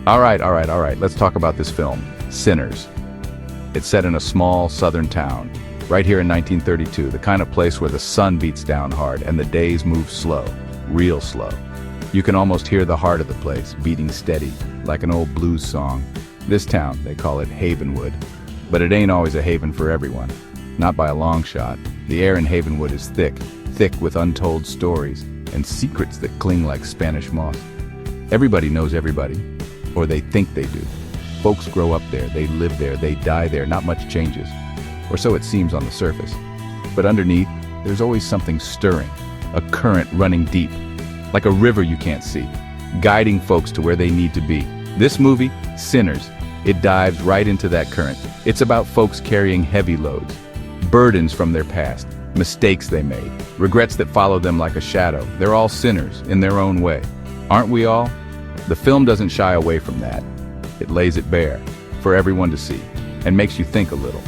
All right. Let's talk about this film, Sinners. It's set in a small southern town, right here in 1932, the kind of place where the sun beats down hard and the days move slow, real slow. You can almost hear the heart of the place, beating steady, like an old blues song. This town, they call it Havenwood, but it ain't always a haven for everyone. Not by a long shot. The air in Havenwood is thick, thick with untold stories and secrets that cling like Spanish moss. Everybody knows everybody, or they think they do. Folks grow up there, they live there, they die there, not much changes. Or so it seems on the surface. But underneath, there's always something stirring, a current running deep, like a river you can't see, guiding folks to where they need to be. This movie, Sinners, it dives right into that current. It's about folks carrying heavy loads, burdens from their past, mistakes they made, regrets that follow them like a shadow. They're all sinners in their own way. Aren't we all? The film doesn't shy away from that. It lays it bare for everyone to see and makes you think a little.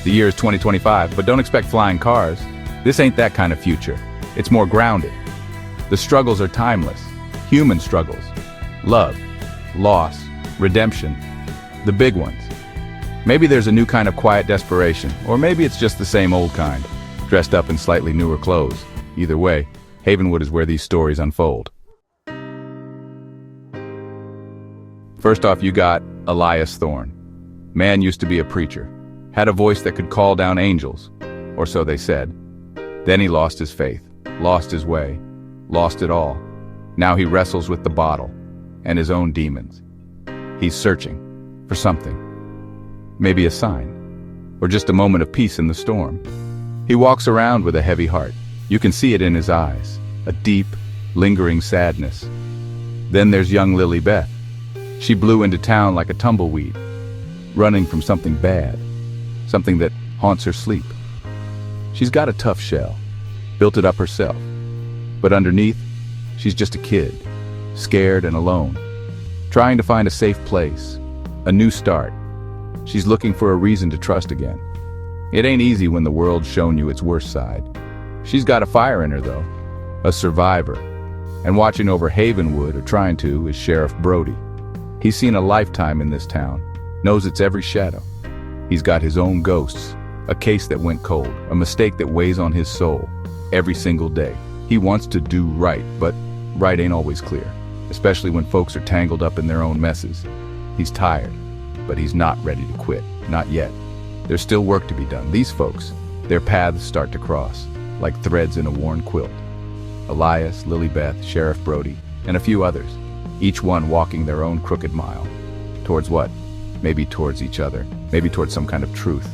The year is 2025, but don't expect flying cars. This ain't that kind of future. It's more grounded. The struggles are timeless. Human struggles. Love, loss, redemption. The big ones. Maybe there's a new kind of quiet desperation, or maybe it's just the same old kind, dressed up in slightly newer clothes. Either way, Havenwood is where these stories unfold. First off, you got Elias Thorne. Man used to be a preacher, had a voice that could call down angels, or so they said. Then he lost his faith, lost his way, lost it all. Now he wrestles with the bottle and his own demons. He's searching for something, maybe a sign, or just a moment of peace in the storm. He walks around with a heavy heart. You can see it in his eyes, a deep, lingering sadness. Then there's young Lily Beth. She blew into town like a tumbleweed, running from something bad, something that haunts her sleep. She's got a tough shell, built it up herself. But underneath, she's just a kid, scared and alone, trying to find a safe place, a new start. She's looking for a reason to trust again. It ain't easy when the world's shown you its worst side. She's got a fire in her, though, a survivor. And watching over Havenwood, or trying to, is Sheriff Brody. He's seen a lifetime in this town, knows its every shadow. He's got his own ghosts, a case that went cold, a mistake that weighs on his soul every single day. He wants to do right, but right ain't always clear, especially when folks are tangled up in their own messes. He's tired, but he's not ready to quit, not yet. There's still work to be done. These folks, their paths start to cross, like threads in a worn quilt. Elias, Lily Beth, Sheriff Brody, and a few others, each one walking their own crooked mile. Towards what? Maybe towards each other, maybe towards some kind of truth.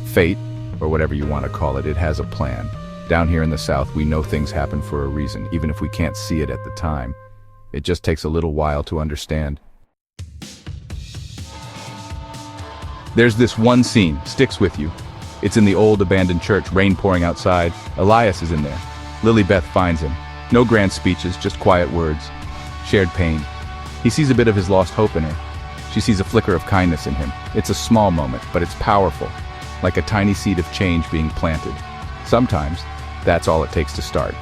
Fate, or whatever you want to call it, it has a plan. Down here in the South, we know things happen for a reason, even if we can't see it at the time. It just takes a little while to understand. There's this one scene, sticks with you. It's in the old abandoned church, rain pouring outside. Elias is in there. Lily Beth finds him. No grand speeches, just quiet words. Shared pain. He sees a bit of his lost hope in her. She sees a flicker of kindness in him. It's a small moment, but it's powerful, like a tiny seed of change being planted. Sometimes, that's all it takes to start.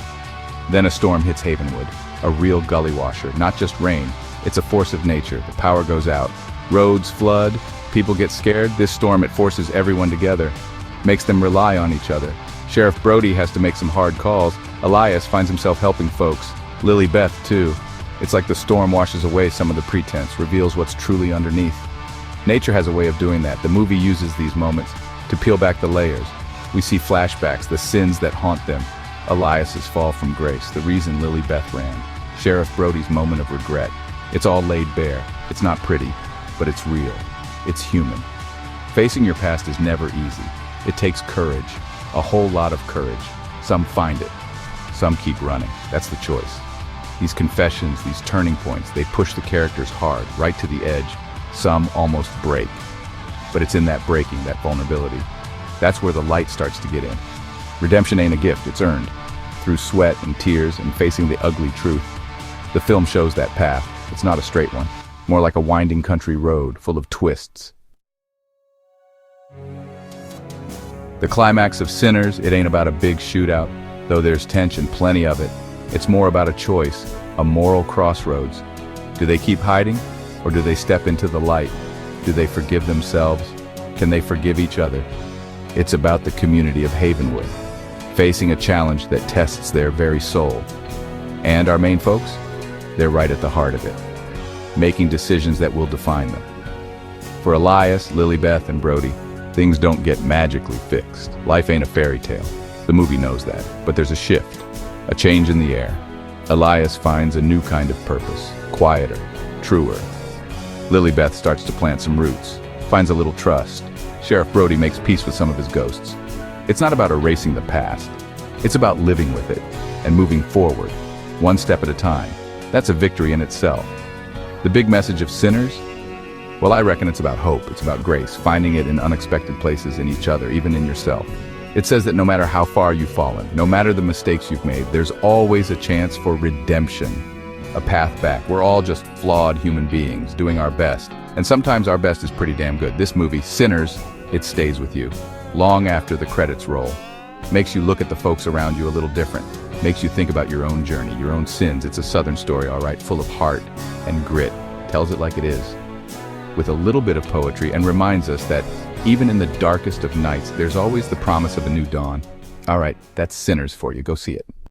Then a storm hits Havenwood, a real gully washer, not just rain. It's a force of nature. The power goes out. Roads flood, people get scared. This storm, it forces everyone together, makes them rely on each other. Sheriff Brody has to make some hard calls. Elias finds himself helping folks. Lily Beth, too. It's like the storm washes away some of the pretense, reveals what's truly underneath. Nature has a way of doing that. The movie uses these moments to peel back the layers. We see flashbacks, the sins that haunt them. Elias's fall from grace, the reason Lily Beth ran. Sheriff Brody's moment of regret. It's all laid bare. It's not pretty, but it's real. It's human. Facing your past is never easy. It takes courage, a whole lot of courage. Some find it, some keep running. That's the choice. These confessions, these turning points, they push the characters hard, right to the edge. Some almost break. But it's in that breaking, that vulnerability. That's where the light starts to get in. Redemption ain't a gift, it's earned. Through sweat and tears and facing the ugly truth. The film shows that path. It's not a straight one. More like a winding country road, full of twists. The climax of Sinners, it ain't about a big shootout, though there's tension, plenty of it. It's more about a choice, a moral crossroads. Do they keep hiding, Or do they step into the light? Do they forgive themselves? Can they forgive each other? It's about the community of Havenwood, facing a challenge that tests their very soul. And our main folks? They're right at the heart of it, making decisions that will define them. For Elias, Lilybeth, and Brody, things don't get magically fixed. Life ain't a fairy tale. The movie knows that, but there's a shift, a change in the air. Elias finds a new kind of purpose, quieter, truer. Lilybeth starts to plant some roots, finds a little trust. Sheriff Brody makes peace with some of his ghosts. It's not about erasing the past. It's about living with it and moving forward, one step at a time. That's a victory in itself. The big message of Sinners? Well, I reckon it's about hope. It's about grace, finding it in unexpected places in each other, even in yourself. It says that no matter how far you've fallen, no matter the mistakes you've made, there's always a chance for redemption, a path back. We're all just flawed human beings doing our best. And sometimes our best is pretty damn good. This movie, Sinners, it stays with you long after the credits roll. Makes you look at the folks around you a little different. Makes you think about your own journey, your own sins. It's a Southern story, all right, full of heart and grit. Tells it like it is, with a little bit of poetry, and reminds us that even in the darkest of nights, there's always the promise of a new dawn. All right, that's Sinners for you. Go see it.